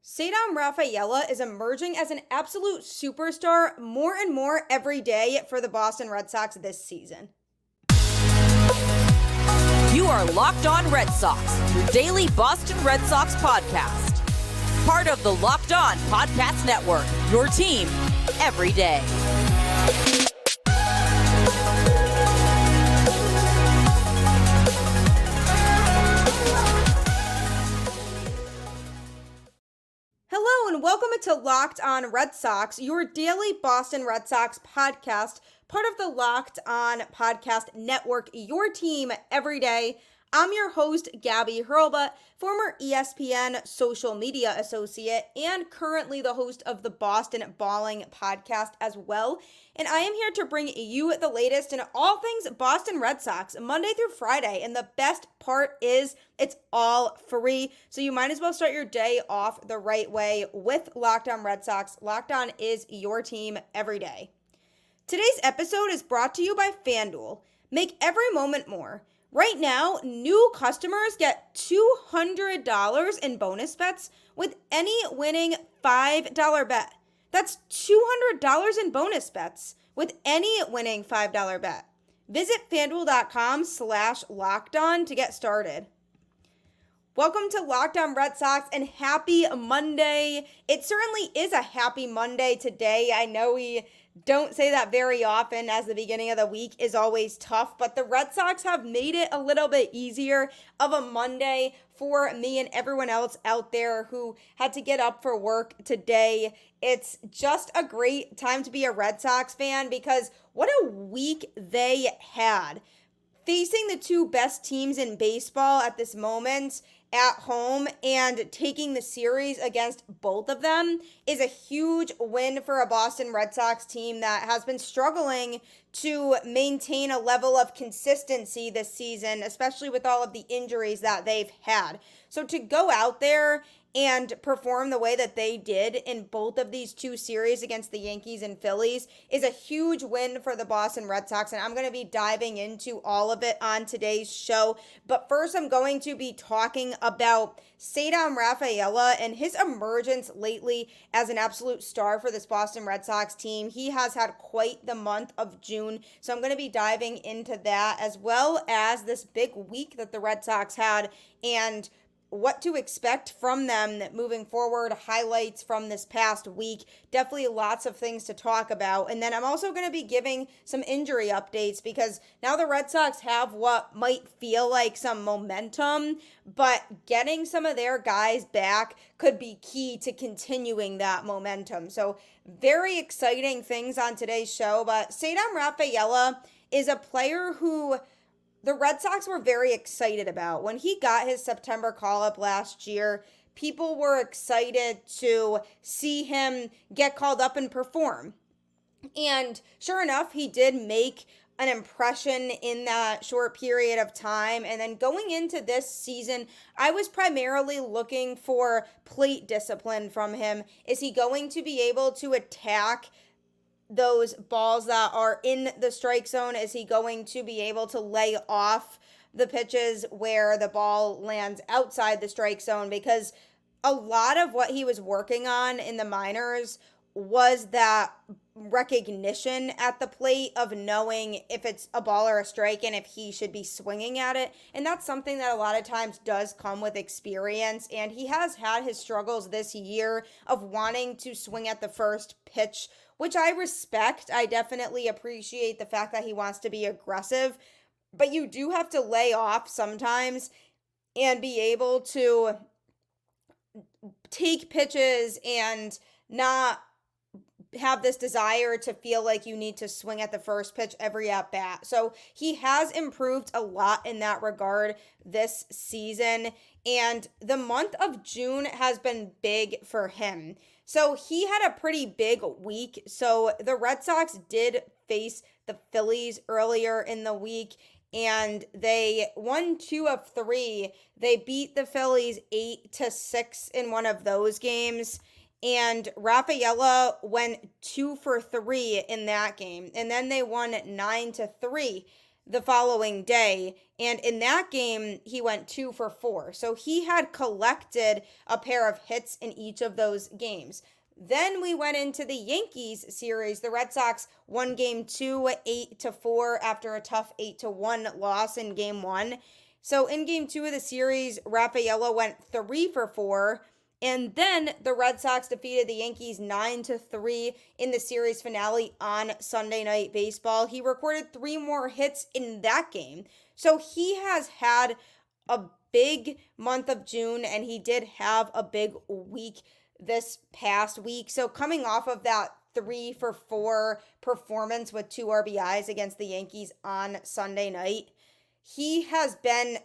Ceddanne Rafaela is emerging as an absolute superstar more and more every day for the Boston Red Sox this season. You are Locked On Red Sox, your daily Boston Red Sox podcast. Part of the Locked On Podcast Network, your team every day. Hello and welcome to Locked On Red Sox, your daily Boston Red Sox podcast, part of the Locked On Podcast Network, your team every day. I'm your host, Gabby, former ESPN social media associate and currently the host of the Boston Balling podcast as well. And I am here to bring you the latest in all things Boston Red Sox, Monday through Friday. And the best part is it's all free. So you might as well start your day off the right way with Locked On Red Sox. Locked On is your team every day. Today's episode is brought to you by FanDuel. Make every moment more. Right now, new customers get $200 in bonus bets with any winning $5 bet. That's $200 in bonus bets with any winning $5 bet. Visit FanDuel.com/lockedon to get started. Welcome to Locked On Red Sox and happy Monday. It certainly is a happy Monday today. I know we don't say that very often as the beginning of the week is always tough, but the Red Sox have made it a little bit easier of a Monday for me and everyone else out there who had to get up for work today. It's just a great time to be a Red Sox fan because what a week they had. Facing the two best teams in baseball at this moment at home and taking the series against both of them is a huge win for a Boston Red Sox team that has been struggling to maintain a level of consistency this season, especially with all of the injuries that they've had. So to go out there and perform the way that they did in both of these two series against the Yankees and Phillies is a huge win for the Boston Red Sox, and I'm going to be diving into all of it on today's show. But first, I'm going to be talking about Ceddanne Rafaela and his emergence lately as an absolute star for this Boston Red Sox team. He has had quite the month of June, so I'm going to be diving into that as well as this big week that the Red Sox had and what to expect from them moving forward, highlights from this past week. Definitely lots of things to talk about. And then I'm also going to be giving some injury updates because now the Red Sox have what might feel like some momentum, but getting some of their guys back could be key to continuing that momentum. So very exciting things on today's show. But Ceddanne Rafaela is a player who the Red Sox were very excited about. When he got his September call-up last year, people were excited to see him get called up and perform. And sure enough, he did make an impression in that short period of time. And then going into this season, I was primarily looking for plate discipline from him. Is he going to be able to attack those balls that are in the strike zone? Is he going to be able to lay off the pitches where the ball lands outside the strike zone? Because a lot of what he was working on in the minors was that recognition at the plate of knowing if it's a ball or a strike and if he should be swinging at it. And that's something that a lot of times does come with experience. And he has had his struggles this year of wanting to swing at the first pitch, which I respect. I definitely appreciate the fact that he wants to be aggressive, but you do have to lay off sometimes and be able to take pitches and not have this desire to feel like you need to swing at the first pitch every at bat. So he has improved a lot in that regard this season, and the month of June has been big for him. So he had a pretty big week. So the Red Sox did face the Phillies earlier in the week, and they won 2 of 3. They beat the Phillies 8-6 in one of those games. And Rafaela went 2 for 3 in that game. And then they won 9-3. the following day. And in that game, he went 2 for 4. So he had collected a pair of hits in each of those games. Then we went into the Yankees series. The Red Sox won game 2, 8-4 after a tough 8-1 loss in game 1. So in game 2 of the series, Rafaela went 3 for 4. And then the Red Sox defeated the Yankees 9-3 in the series finale on Sunday Night Baseball. He recorded 3 more hits in that game. So he has had a big month of June, and he did have a big week this past week. So coming off of that 3 for 4 performance with 2 RBIs against the Yankees on Sunday night, he has been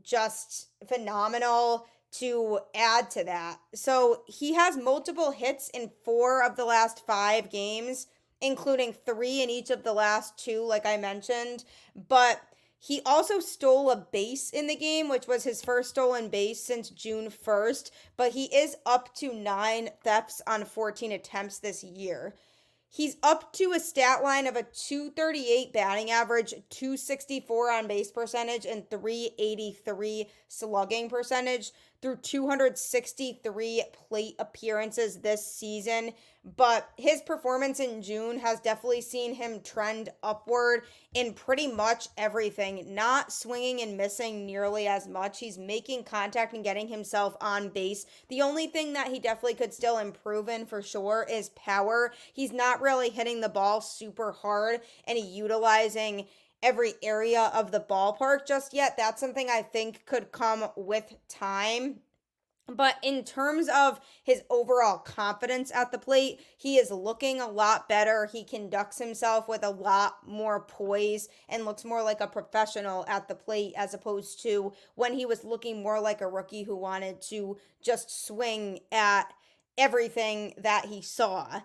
just phenomenal to add to that. So he has multiple hits in 4 of the last 5 games, including 3 in each of the last 2, like I mentioned. But he also stole a base in the game, which was his first stolen base since June 1st. But he is up to 9 thefts on 14 attempts this year. He's up to a stat line of a .238 batting average, .264 on base percentage, and .383 slugging percentage through 263 plate appearances this season. But his performance in June has definitely seen him trend upward in pretty much everything, not swinging and missing nearly as much. He's making contact and getting himself on base. The only thing that he definitely could still improve in for sure is power. He's not really hitting the ball super hard and utilizing every area of the ballpark just yet. That's something I think could come with time. But in terms of his overall confidence at the plate, he is looking a lot better. He conducts himself with a lot more poise and looks more like a professional at the plate, as opposed to when he was looking more like a rookie who wanted to just swing at everything that he saw.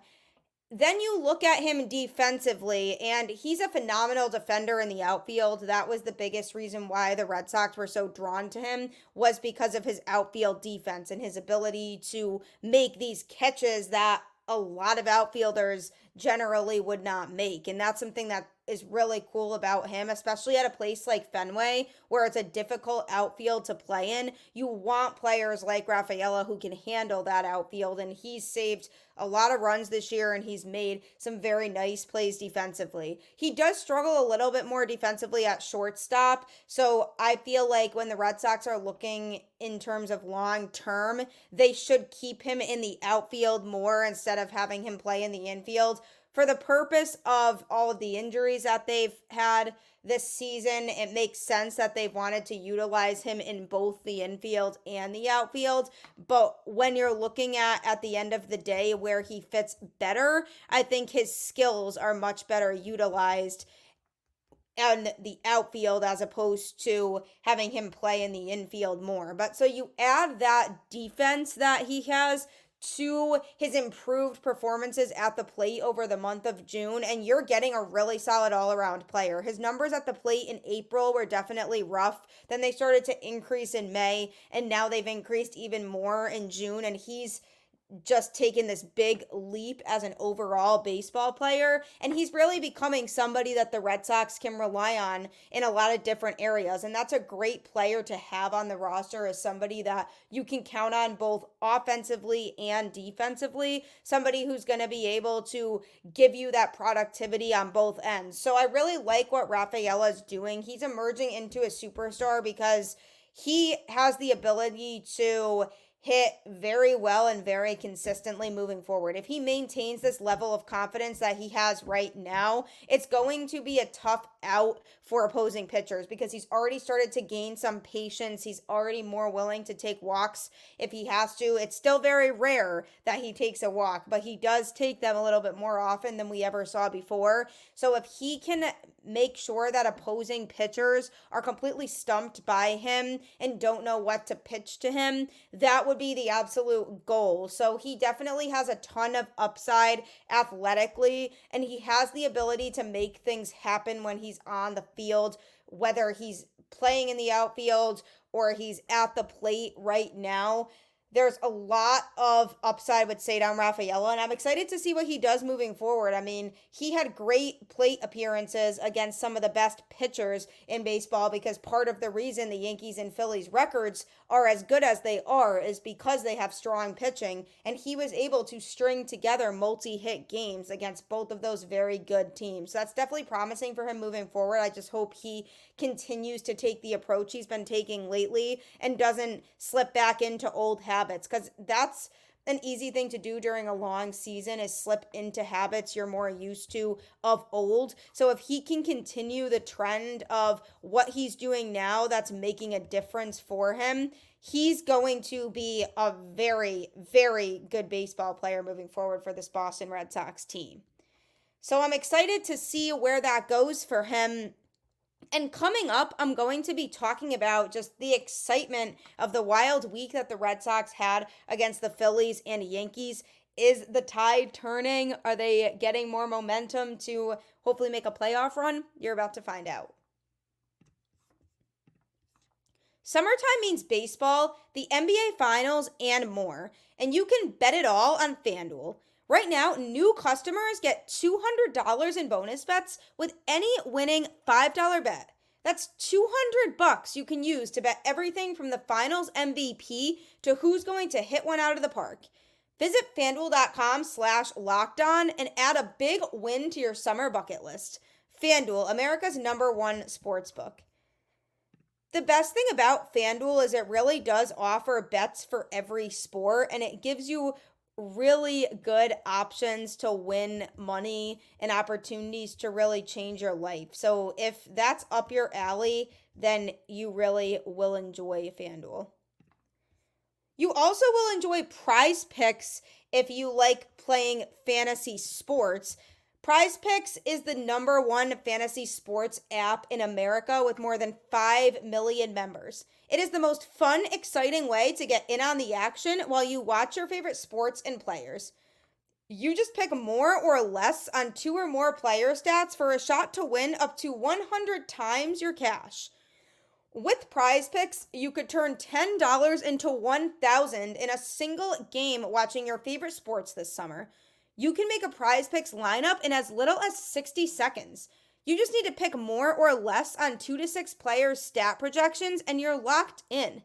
Then you look at him defensively, and he's a phenomenal defender in the outfield. That was the biggest reason why the Red Sox were so drawn to him, was because of his outfield defense and his ability to make these catches that a lot of outfielders generally would not make. And that's something that is really cool about him, especially at a place like Fenway, where it's a difficult outfield to play in. You want players like Rafaela who can handle that outfield, and he's saved a lot of runs this year, and he's made some very nice plays defensively. He does struggle a little bit more defensively at shortstop, so I feel like when the Red Sox are looking in terms of long term, they should keep him in the outfield more instead of having him play in the infield. For the purpose of all of the injuries that they've had this season, it makes sense that they've wanted to utilize him in both the infield and the outfield. But when you're looking at the end of the day where he fits better, I think his skills are much better utilized in the outfield as opposed to having him play in the infield more. But so you add that defense that he has to his improved performances at the plate over the month of June, and you're getting a really solid all-around player. His numbers at the plate in April were definitely rough. Then they started to increase in May, and now they've increased even more in June, and he's just taken this big leap as an overall baseball player, and he's really becoming somebody that the Red Sox can rely on in a lot of different areas. And that's a great player to have on the roster, as somebody that you can count on both offensively and defensively, somebody who's going to be able to give you that productivity on both ends. So I really like what Rafaela is doing. He's emerging into a superstar because he has the ability to hit very well and very consistently moving forward. If he maintains this level of confidence that he has right now, it's going to be a tough out for opposing pitchers because he's already started to gain some patience. He's already more willing to take walks if he has to. It's still very rare that he takes a walk, but he does take them a little bit more often than we ever saw before. So if he can make sure that opposing pitchers are completely stumped by him and don't know what to pitch to him, that would be the absolute goal. So he definitely has a ton of upside athletically, and he has the ability to make things happen when he's on the field, whether he's playing in the outfield or he's at the plate right now. there's a lot of upside with Ceddanne Rafaela, and I'm excited to see what he does moving forward. I mean, he had great plate appearances against some of the best pitchers in baseball, because part of the reason the Yankees and Phillies records are as good as they are is because they have strong pitching, and he was able to string together multi-hit games against both of those very good teams. So that's definitely promising for him moving forward. I just hope he continues to take the approach he's been taking lately and doesn't slip back into old habits, because that's an easy thing to do during a long season, is slip into habits you're more used to of old. So if he can continue the trend of what he's doing now that's making a difference for him, he's going to be a very, very good baseball player moving forward for this Boston Red Sox team. So I'm excited to see where that goes for him. And coming up, I'm going to be talking about just the excitement of the wild week that the Red Sox had against the Phillies and Yankees. Is the tide turning? Are they getting more momentum to hopefully make a playoff run? You're about to find out. Summertime means baseball, the NBA Finals, and more. And you can bet it all on FanDuel. Right now, new customers get $200 in bonus bets with any winning $5 bet. That's $200 you can use to bet everything from the Finals MVP to who's going to hit one out of the park. Visit FanDuel.com/lockedon and add a big win to your summer bucket list. FanDuel, America's #1 sportsbook. The best thing about FanDuel is it really does offer bets for every sport, and it gives you really good options to win money and opportunities to really change your life. So if that's up your alley, then you really will enjoy FanDuel. You also will enjoy Prize Picks if you like playing fantasy sports. Prize Picks is the #1 fantasy sports app in America with more than 5 million members. It is the most fun, exciting way to get in on the action while you watch your favorite sports and players. You just pick more or less on 2 or more player stats for a shot to win up to 100 times your cash. With Prize Picks, you could turn $10 into $1,000 in a single game watching your favorite sports this summer. You can make a Prize Picks lineup in as little as 60 seconds. You just need to pick more or less on 2 to 6 players' stat projections, and you're locked in.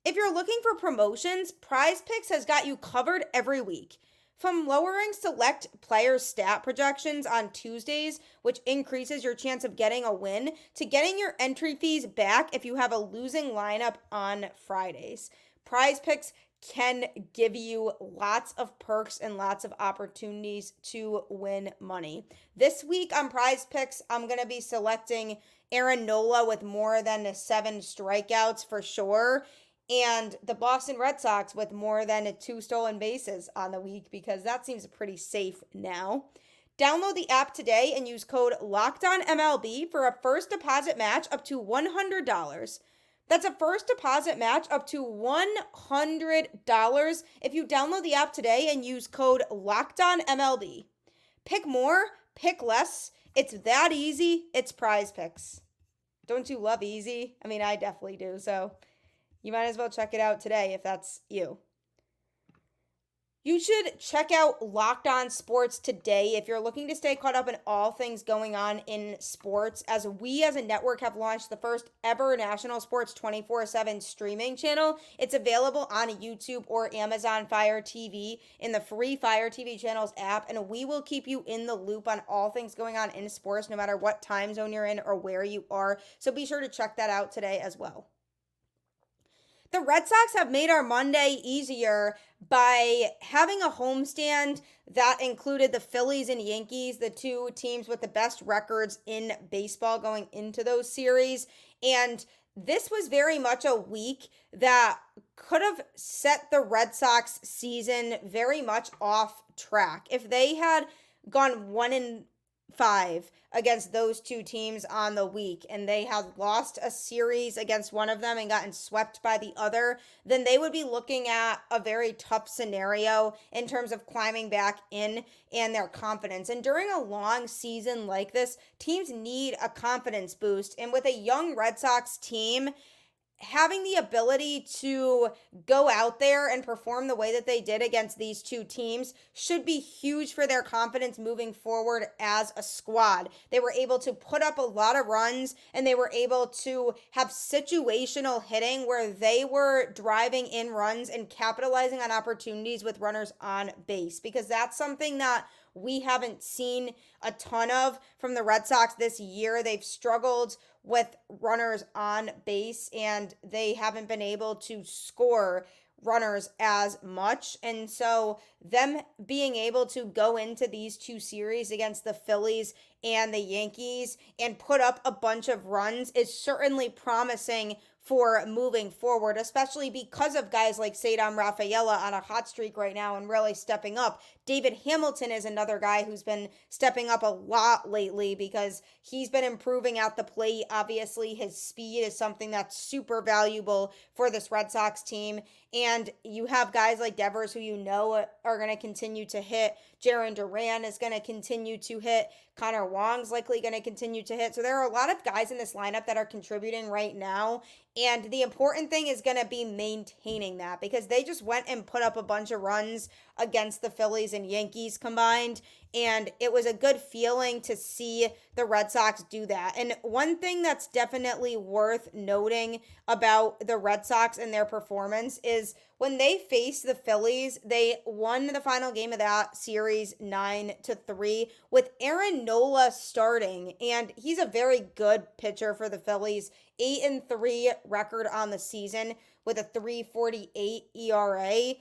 If you're looking for promotions, Prize Picks has got you covered every week. From lowering select players' stat projections on Tuesdays, which increases your chance of getting a win, to getting your entry fees back if you have a losing lineup on Fridays. Prize Picks can give you lots of perks and lots of opportunities to win money. This week on Prize Picks, I'm going to be selecting Aaron Nola with more than 7 strikeouts for sure, and the Boston Red Sox with more than 2 stolen bases on the week, because that seems pretty safe now. Download the app today and use code LOCKEDONMLB for a first deposit match up to $100. That's a first deposit match up to $100 if you download the app today and use code LOCKEDONMLB. Pick more, pick less. It's that easy. It's Prize Picks. Don't you love easy? I mean, I definitely do. So you might as well check it out today if that's you. You should check out Locked On Sports today if you're looking to stay caught up in all things going on in sports, as we as a network have launched the first ever national sports 24/7 streaming channel. It's available on YouTube or Amazon Fire TV in the free Fire TV channels app, and we will keep you in the loop on all things going on in sports, no matter what time zone you're in or where you are. So be sure to check that out today as well. The Red Sox have made our Monday easier by having a homestand that included the Phillies and Yankees, the 2 teams with the best records in baseball going into those series. And this was very much a week that could have set the Red Sox season very much off track. If they had gone 1-5 against those 2 teams on the week, and they had lost a series against one of them and gotten swept by the other, then they would be looking at a very tough scenario in terms of climbing back in and their confidence. And during a long season like this, teams need a confidence boost. And with a young Red Sox team, having the ability to go out there and perform the way that they did against these two teams should be huge for their confidence moving forward as a squad. They were able to put up a lot of runs, and they were able to have situational hitting where they were driving in runs and capitalizing on opportunities with runners on base, because that's something that we haven't seen a ton of from the Red Sox this year. They've struggled with runners on base, and they haven't been able to score runners as much. And so them being able to go into these two series against the Phillies and the Yankees and put up a bunch of runs is certainly promising for moving forward, especially because of guys like Ceddanne Rafaela on a hot streak right now and really stepping up. David Hamilton is another guy who's been stepping up a lot lately because he's been improving at the plate. Obviously, his speed is something that's super valuable for this Red Sox team. And you have guys like Devers who you know are going to continue to hit. Jarren Duran is going to continue to hit. Connor Wong's likely going to continue to hit. So there are a lot of guys in this lineup that are contributing right now. And the important thing is going to be maintaining that, because they just went and put up a bunch of runs against the Phillies and Yankees combined. And it was a good feeling to see the Red Sox do that. And one thing that's definitely worth noting about the Red Sox and their performance is when they faced the Phillies, they won the final game of that series 9-3 with Aaron Nola starting. And he's a very good pitcher for the Phillies. 8-3 record on the season with a 3.48 ERA.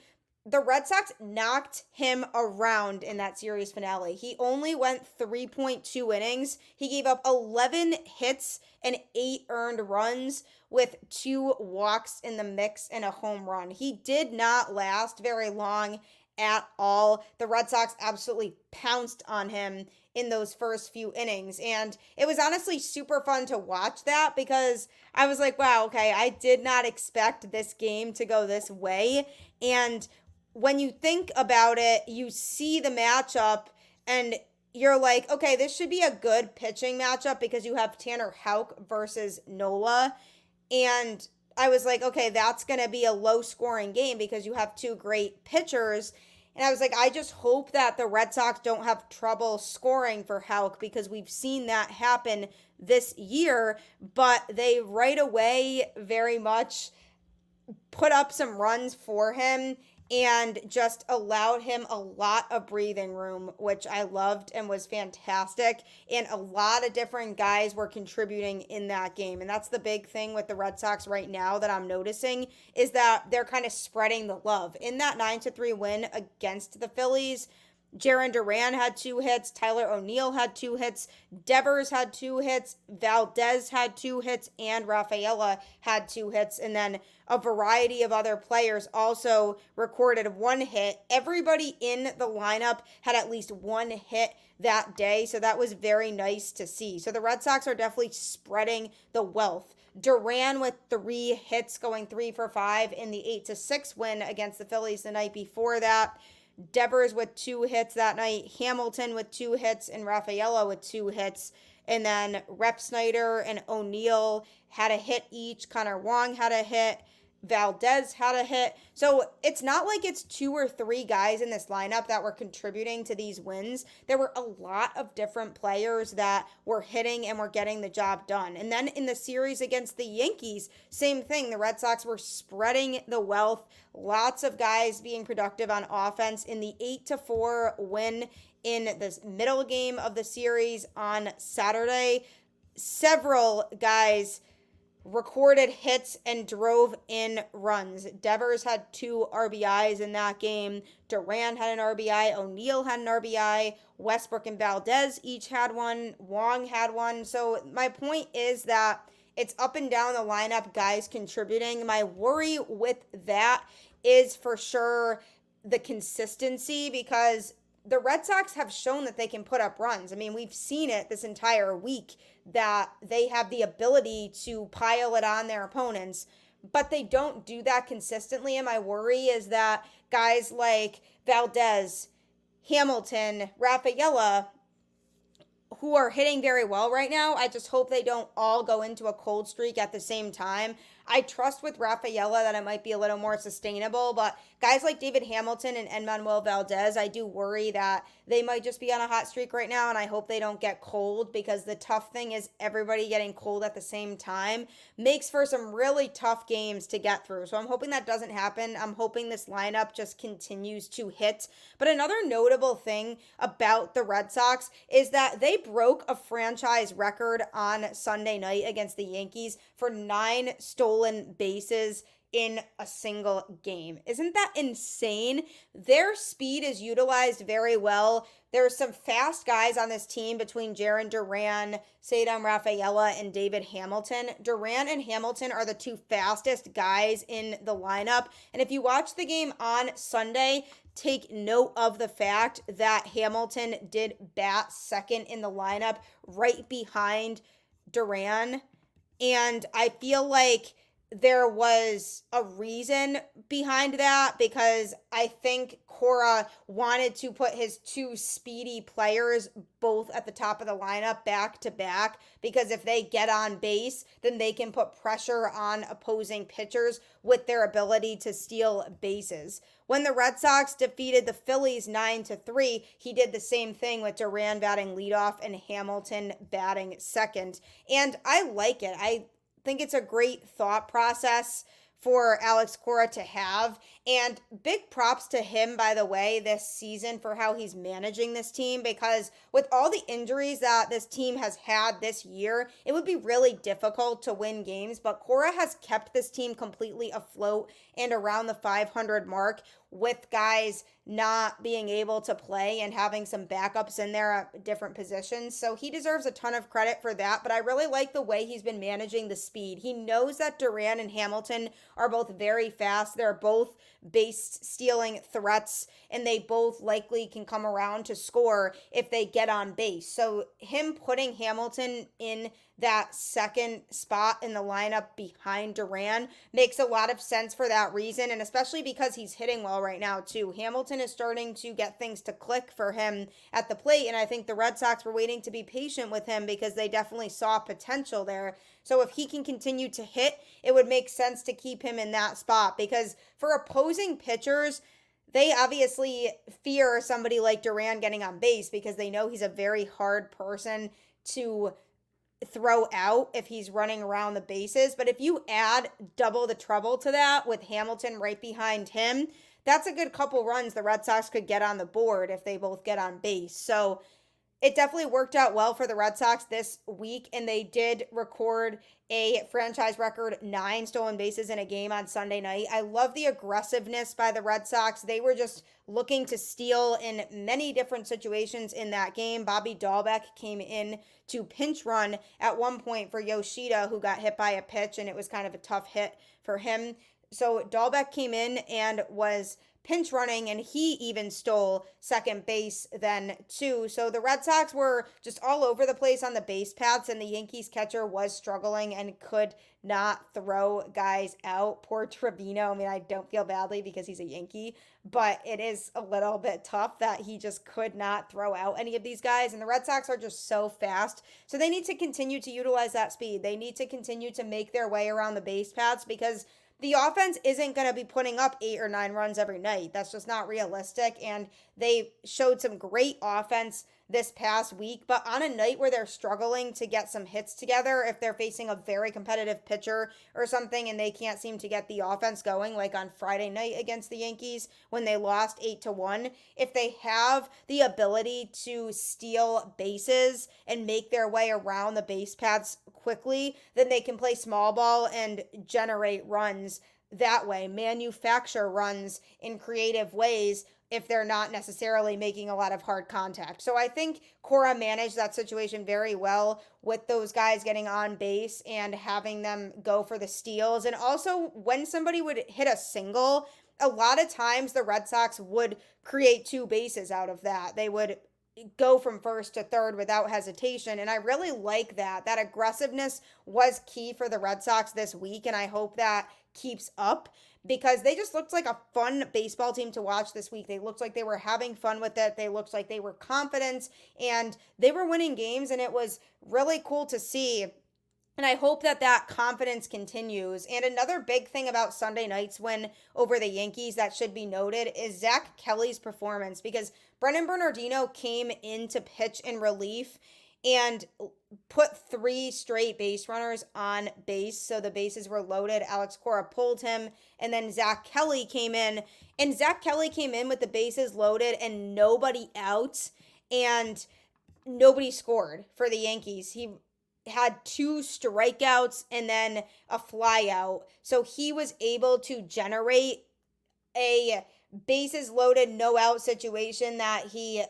The Red Sox knocked him around in that series finale. He only went 3.2 innings. He gave up 11 hits and 8 earned runs with 2 walks in the mix and a home run. He did not last very long at all. The Red Sox absolutely pounced on him in those first few innings. And it was honestly super fun to watch that, because I was like, wow, okay, I did not expect this game to go this way. And when you think about it, you see the matchup and you're like, okay, this should be a good pitching matchup because you have Tanner Houck versus Nola. And I was like, okay, that's going to be a low scoring game because you have two great pitchers. And I was like, I just hope that the Red Sox don't have trouble scoring for Houck, because we've seen that happen this year. But they right away very much put up some runs for him and just allowed him a lot of breathing room, which I loved and was fantastic. And a lot of different guys were contributing in that game. And that's the big thing with the Red Sox right now that I'm noticing, is that they're kind of spreading the love. In that 9-3 win against the Phillies, Jarren Duran had 2 hits. Tyler O'Neill had 2 hits. Devers had 2 hits. Valdez had 2 hits. And Rafaela had 2 hits. And then a variety of other players also recorded 1 hit. Everybody in the lineup had at least 1 hit that day. So that was very nice to see. So the Red Sox are definitely spreading the wealth. Duran with 3 hits, going 3 for 5 in the 8-6 win against the Phillies the night before that. Devers with 2 hits that night, Hamilton with 2 hits, and Rafaela with 2 hits. And then Rep Snyder and O'Neill had a hit each. Connor Wong had a hit. Valdez had a hit. So it's not like it's 2 or 3 guys in this lineup that were contributing to these wins. There were a lot of different players that were hitting and were getting the job done. And then in the series against the Yankees, same thing. The Red Sox were spreading the wealth. Lots of guys being productive on offense. In the 8-4 win in the middle game of the series on Saturday, several guys recorded hits and drove in runs. Devers had 2 RBIs in that game. Duran had an RBI. O'Neill had an RBI. Westbrook and Valdez each had 1. Wong had 1. So my point is that it's up and down the lineup, guys contributing. My worry with that is for sure the consistency, because the Red Sox have shown that they can put up runs. I mean, we've seen it this entire week that they have the ability to pile it on their opponents, but they don't do that consistently. And my worry is that guys like Valdez, Hamilton, Rafaela, who are hitting very well right now, I just hope they don't all go into a cold streak at the same time. I trust with Rafaela that it might be a little more sustainable, but guys like David Hamilton and Enmanuel Valdez, I do worry that they might just be on a hot streak right now, and I hope they don't get cold, because the tough thing is everybody getting cold at the same time makes for some really tough games to get through. So I'm hoping that doesn't happen. I'm hoping this lineup just continues to hit. But another notable thing about the Red Sox is that they broke a franchise record on Sunday night against the Yankees for 9 stolen bases in a single game. Isn't that insane? Their speed is utilized very well. There's some fast guys on this team between Jarren Duran, Ceddanne Rafaela, and David Hamilton. Duran and Hamilton are the 2 fastest guys in the lineup. And if you watch the game on Sunday, take note of the fact that Hamilton did bat second in the lineup right behind Duran. And I feel like there was a reason behind that, because I think Cora wanted to put his 2 speedy players both at the top of the lineup back to back, because if they get on base, then they can put pressure on opposing pitchers with their ability to steal bases. When the Red Sox defeated the Phillies 9-3, he did the same thing with Duran batting leadoff and Hamilton batting second. And I like it. I think it's a great thought process for Alex Cora to have. And big props to him, by the way, this season for how he's managing this team, because with all the injuries that this team has had this year, it would be really difficult to win games. But Cora has kept this team completely afloat and around the 500 mark, with guys not being able to play and having some backups in there at different positions. So he deserves a ton of credit for that, but I really like the way he's been managing the speed. He knows that Duran and Hamilton are both very fast. They're both base stealing threats, and they both likely can come around to score if they get on base. So him putting Hamilton in that second spot in the lineup behind Duran makes a lot of sense for that reason, and especially because he's hitting well right now too. Hamilton is starting to get things to click for him at the plate, and I think the Red Sox were waiting to be patient with him because they definitely saw potential there. So if he can continue to hit, it would make sense to keep him in that spot, because for opposing pitchers, they obviously fear somebody like Duran getting on base because they know he's a very hard person to throw out if he's running around the bases. But if you add double the trouble to that with Hamilton right behind him, that's a good couple runs the Red Sox could get on the board if they both get on base. So it definitely worked out well for the Red Sox this week, and they did record a franchise record 9 stolen bases in a game on Sunday night. I love the aggressiveness by the Red Sox. They were just looking to steal in many different situations in that game. Bobby Dahlbeck came in to pinch run at one point for Yoshida, who got hit by a pitch, and it was kind of a tough hit for him. So Dahlbeck came in and was pinch running, and he even stole second base then too. So the Red Sox were just all over the place on the base paths, and the Yankees catcher was struggling and could not throw guys out. Poor Trevino. I mean, I don't feel badly because he's a Yankee, but it is a little bit tough that he just could not throw out any of these guys. And the Red Sox are just so fast. So they need to continue to utilize that speed. They need to continue to make their way around the base paths, because the offense isn't going to be putting up 8 or 9 runs every night. That's just not realistic. And they showed some great offense this past week, but on a night where they're struggling to get some hits together, if they're facing a very competitive pitcher or something and they can't seem to get the offense going, like on Friday night against the Yankees when they lost 8-1, if they have the ability to steal bases and make their way around the base paths quickly, then they can play small ball and generate runs that way, manufacture runs in creative ways if they're not necessarily making a lot of hard contact. So I think Cora managed that situation very well with those guys getting on base and having them go for the steals. And also when somebody would hit a single, a lot of times the Red Sox would create 2 bases out of that. They would go from first to third without hesitation. And I really like that. That aggressiveness was key for the Red Sox this week, and I hope that keeps up, because they just looked like a fun baseball team to watch this week. They looked like they were having fun with it. They looked like they were confident, and they were winning games, and it was really cool to see. And I hope that that confidence continues. And another big thing about Sunday night's win over the Yankees that should be noted is Zach Kelly's performance, because Brennan Bernardino came in to pitch in relief and put 3 straight base runners on base. So the bases were loaded. Alex Cora pulled him, and then Zach Kelly came in. And Zach Kelly came in with the bases loaded and nobody out, and nobody scored for the Yankees. He had 2 strikeouts and then a flyout. So he was able to generate a bases loaded, no out situation that he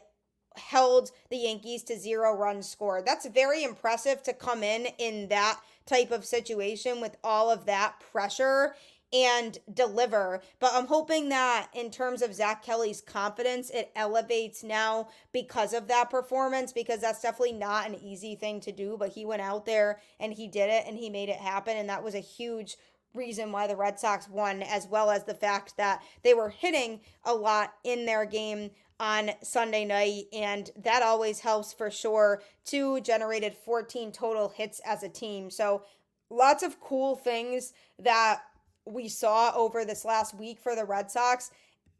held the Yankees to 0 runs scored. That's very impressive to come in that type of situation with all of that pressure and deliver. But I'm hoping that in terms of Zach Kelly's confidence, it elevates now because of that performance, because that's definitely not an easy thing to do. But he went out there and he did it and he made it happen. And that was a huge reason why the Red Sox won, as well as the fact that they were hitting a lot in their game on Sunday night, and that always helps for sure. 2 generated 14 total hits as a team. So lots of cool things that we saw over this last week for the Red Sox.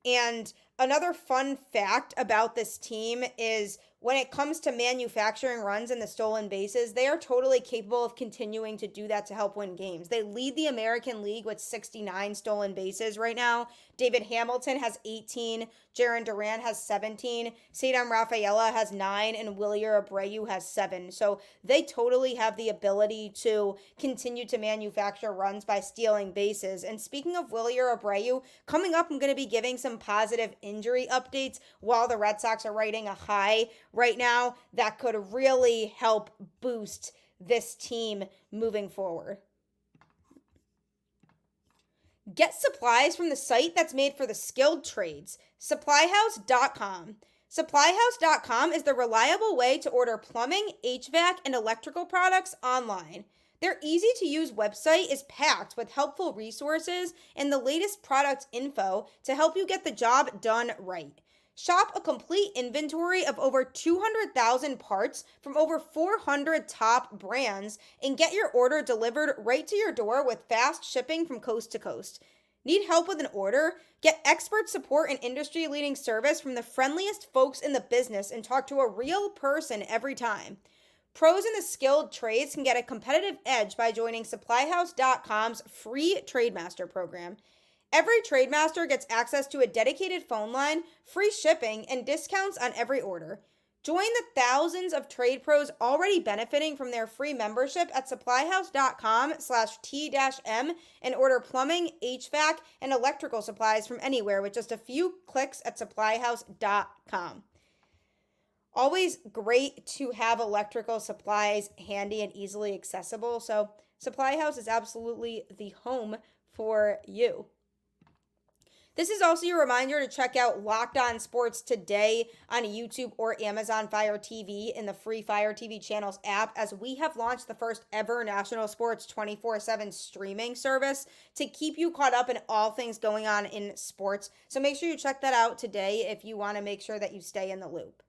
And another fun fact about this team is when it comes to manufacturing runs and the stolen bases, they are totally capable of continuing to do that to help win games. They lead the American League with 69 stolen bases right now. David Hamilton has 18, Jarren Duran has 17, Ceddanne Rafaela has 9, and Wilyer Abreu has 7. So they totally have the ability to continue to manufacture runs by stealing bases. And speaking of Wilyer Abreu, coming up, I'm going to be giving some positive injury updates while the Red Sox are riding a high right now that could really help boost this team moving forward. Get supplies from the site that's made for the skilled trades, supplyhouse.com. Supplyhouse.com is the reliable way to order plumbing, HVAC, and electrical products online. Their easy-to-use website is packed with helpful resources and the latest product info to help you get the job done right. Shop a complete inventory of over 200,000 parts from over 400 top brands and get your order delivered right to your door with fast shipping from coast to coast. Need help with an order? Get expert support and industry-leading service from the friendliest folks in the business and talk to a real person every time. Pros in the skilled trades can get a competitive edge by joining supplyhouse.com's free Trademaster program. Every Trademaster gets access to a dedicated phone line, free shipping, and discounts on every order. Join the thousands of trade pros already benefiting from their free membership at supplyhouse.com/T-M and order plumbing, HVAC, and electrical supplies from anywhere with just a few clicks at supplyhouse.com. Always great to have electrical supplies handy and easily accessible, so Supply House is absolutely the home for you. This is also your reminder to check out Locked On Sports Today on YouTube or Amazon Fire TV in the free Fire TV channels app, as we have launched the first ever national sports 24/7 streaming service to keep you caught up in all things going on in sports. So make sure you check that out today if you want to make sure that you stay in the loop.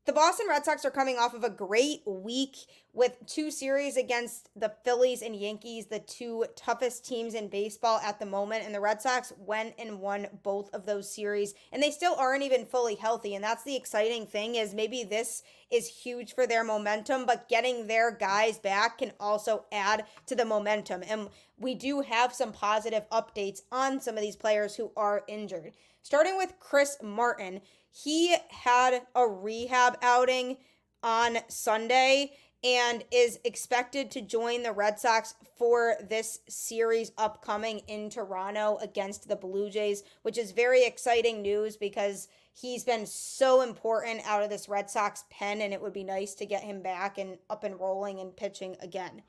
The Boston Red Sox are coming off of a great week with 2 series against the Phillies and Yankees, the 2 toughest teams in baseball at the moment. And the Red Sox went and won both of those series, and they still aren't even fully healthy. And that's the exciting thing, is maybe this is huge for their momentum, but getting their guys back can also add to the momentum. And we do have some positive updates on some of these players who are injured. Starting with Chris Martin. He had a rehab outing on Sunday and is expected to join the Red Sox for this series upcoming in Toronto against the Blue Jays, which is very exciting news because he's been so important out of this Red Sox pen, and it would be nice to get him back and up and rolling and pitching again.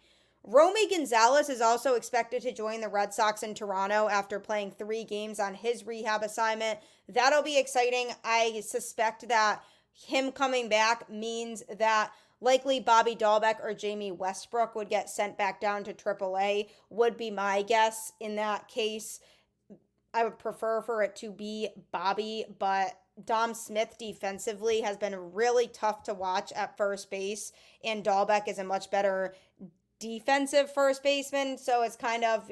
Romy Gonzalez is also expected to join the Red Sox in Toronto after playing 3 games on his rehab assignment. That'll be exciting. I suspect that him coming back means that likely Bobby Dahlbeck or Jamie Westbrook would get sent back down to AAA, would be my guess in that case. I would prefer for it to be Bobby, but Dom Smith defensively has been really tough to watch at first base, and Dahlbeck is a much better defensive first baseman. So it's kind of,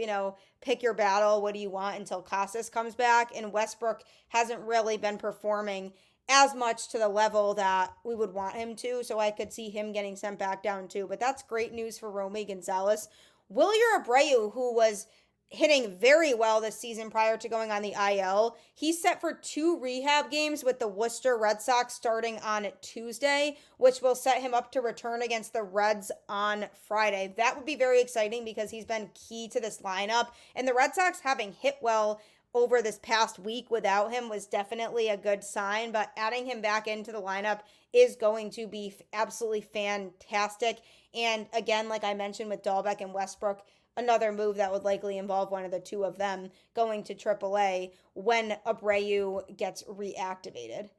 pick your battle. What do you want until Casas comes back? And Westbrook hasn't really been performing as much to the level that we would want him to. So I could see him getting sent back down too. But that's great news for Romy Gonzalez. Wilyer Abreu, who was hitting very well this season prior to going on the IL. He's set for 2 rehab games with the Worcester Red Sox starting on Tuesday, which will set him up to return against the Reds on Friday. That would be very exciting because he's been key to this lineup, and the Red Sox having hit well over this past week without him was definitely a good sign, but adding him back into the lineup is going to be absolutely fantastic. And again, like I mentioned with Dahlbeck and Westbrook, another move that would likely involve one of the two of them going to AAA when Abreu gets reactivated.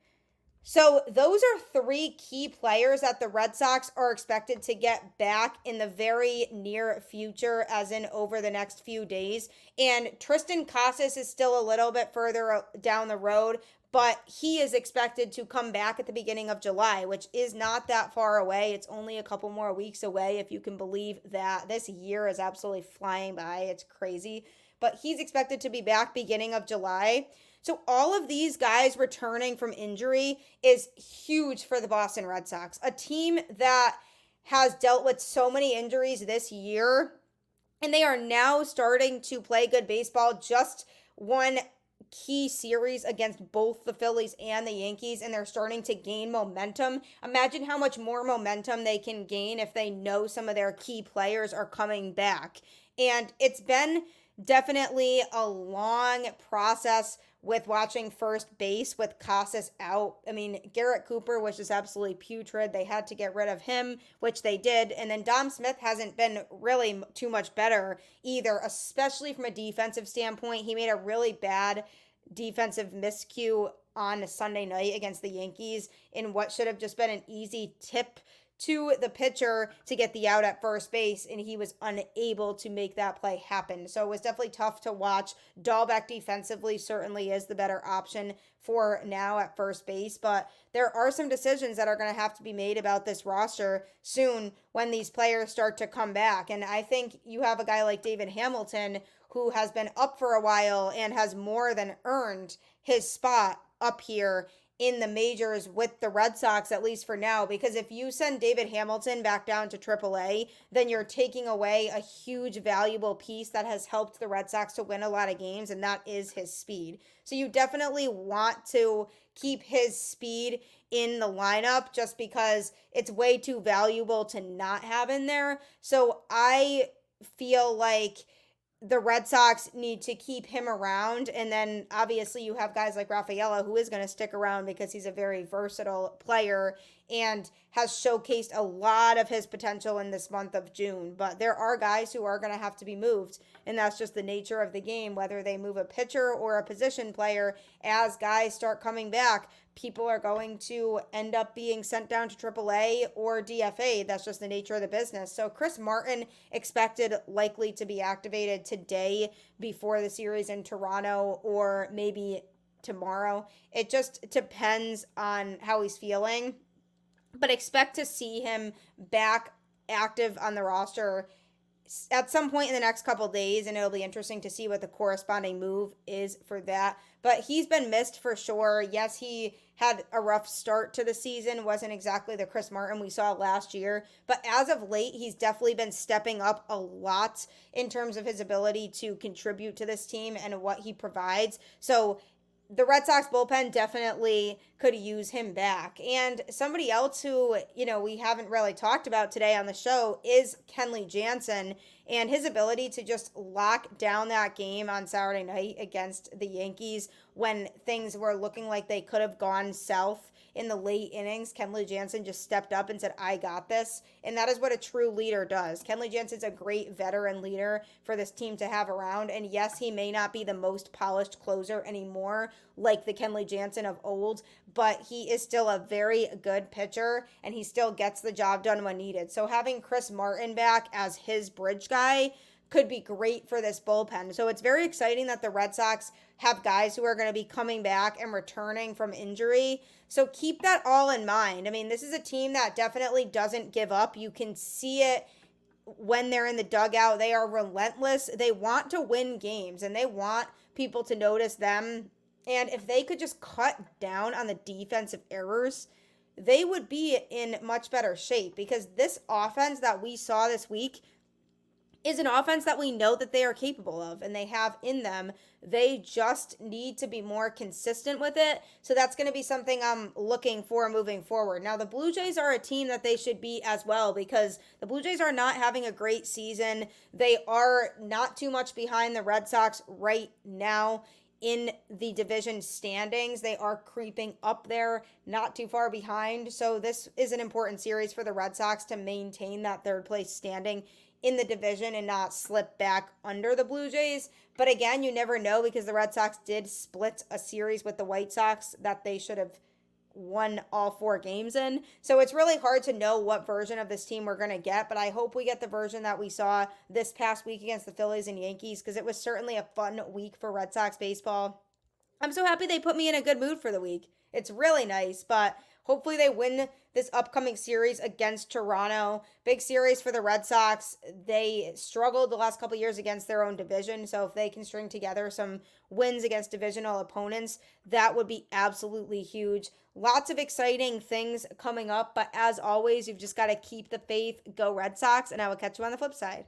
So those are 3 key players that the Red Sox are expected to get back in the very near future, as in over the next few days. And Tristan Casas is still a little bit further down the road, but he is expected to come back at the beginning of July, which is not that far away. It's only a couple more weeks away, if you can believe that. This year is absolutely flying by. It's crazy. But he's expected to be back beginning of July. So all of these guys returning from injury is huge for the Boston Red Sox, a team that has dealt with so many injuries this year, and they are now starting to play good baseball. Just won key series against both the Phillies and the Yankees, and they're starting to gain momentum. Imagine how much more momentum they can gain if they know some of their key players are coming back. And it's been definitely a long process with watching first base with Casas out. I mean, Garrett Cooper was just absolutely putrid. They had to get rid of him, which they did. And then Dom Smith hasn't been really too much better either, especially from a defensive standpoint. He made a really bad defensive miscue on Sunday night against the Yankees in what should have just been an easy tip to the pitcher to get the out at first base, and he was unable to make that play happen. So it was definitely tough to watch. Dahlbeck defensively certainly is the better option for now at first base, but there are some decisions that are going to have to be made about this roster soon when these players start to come back. And I think you have a guy like David Hamilton who has been up for a while and has more than earned his spot up here in the majors with the Red Sox, at least for now, because if you send David Hamilton back down to AAA, then you're taking away a huge valuable piece that has helped the Red Sox to win a lot of games, and that is his speed. So you definitely want to keep his speed in the lineup just because it's way too valuable to not have in there. So I feel like the Red Sox need to keep him around. And then obviously you have guys like Rafaela, who is going to stick around because he's a very versatile player and has showcased a lot of his potential in this month of June. But there are guys who are going to have to be moved, and that's just the nature of the game, whether they move a pitcher or a position player. As guys start coming back, people are going to end up being sent down to AAA or DFA. That's just the nature of the business. So Chris Martin expected likely to be activated today before the series in Toronto, or maybe tomorrow. It just depends on how he's feeling. But expect to see him back active on the roster at some point in the next couple days, and it'll be interesting to see what the corresponding move is for that. But he's been missed for sure. Yes, he had a rough start to the season, wasn't exactly the Chris Martin we saw last year, but as of late, he's definitely been stepping up a lot in terms of his ability to contribute to this team and what he provides. So the Red Sox bullpen definitely could use him back. And somebody else who, we haven't really talked about today on the show is Kenley Jansen, and his ability to just lock down that game on Saturday night against the Yankees when things were looking like they could have gone south in the late innings. Kenley Jansen just stepped up and said, I got this. And that is what a true leader does. Kenley Jansen's a great veteran leader for this team to have around. And yes, he may not be the most polished closer anymore like the Kenley Jansen of old, but he is still a very good pitcher, and he still gets the job done when needed. So having Chris Martin back as his bridge guy could be great for this bullpen. So it's very exciting that the Red Sox have guys who are going to be coming back and returning from injury. So keep that all in mind. I mean, this is a team that definitely doesn't give up. You can see it when they're in the dugout, they are relentless. They want to win games and they want people to notice them. And if they could just cut down on the defensive errors, they would be in much better shape, because this offense that we saw this week is an offense that we know that they are capable of and they have in them. They just need to be more consistent with it. So that's going to be something I'm looking for moving forward. Now, the Blue Jays are a team that they should be as well, because the Blue Jays are not having a great season. They are not too much behind the Red Sox right now in the division standings. They are creeping up there, not too far behind. So this is an important series for the Red Sox to maintain that third place standing in the division and not slip back under the Blue Jays. But again, you never know, because the Red Sox did split a series with the White Sox that they should have won all 4 games in. So it's really hard to know what version of this team we're going to get, but I hope we get the version that we saw this past week against the Phillies and Yankees, because it was certainly a fun week for Red Sox baseball. I'm so happy they put me in a good mood for the week. It's really nice, but hopefully they win this upcoming series against Toronto. Big series for the Red Sox. They struggled the last couple years against their own division, so if they can string together some wins against divisional opponents, that would be absolutely huge. Lots of exciting things coming up, but as always, you've just got to keep the faith. Go Red Sox, and I will catch you on the flip side.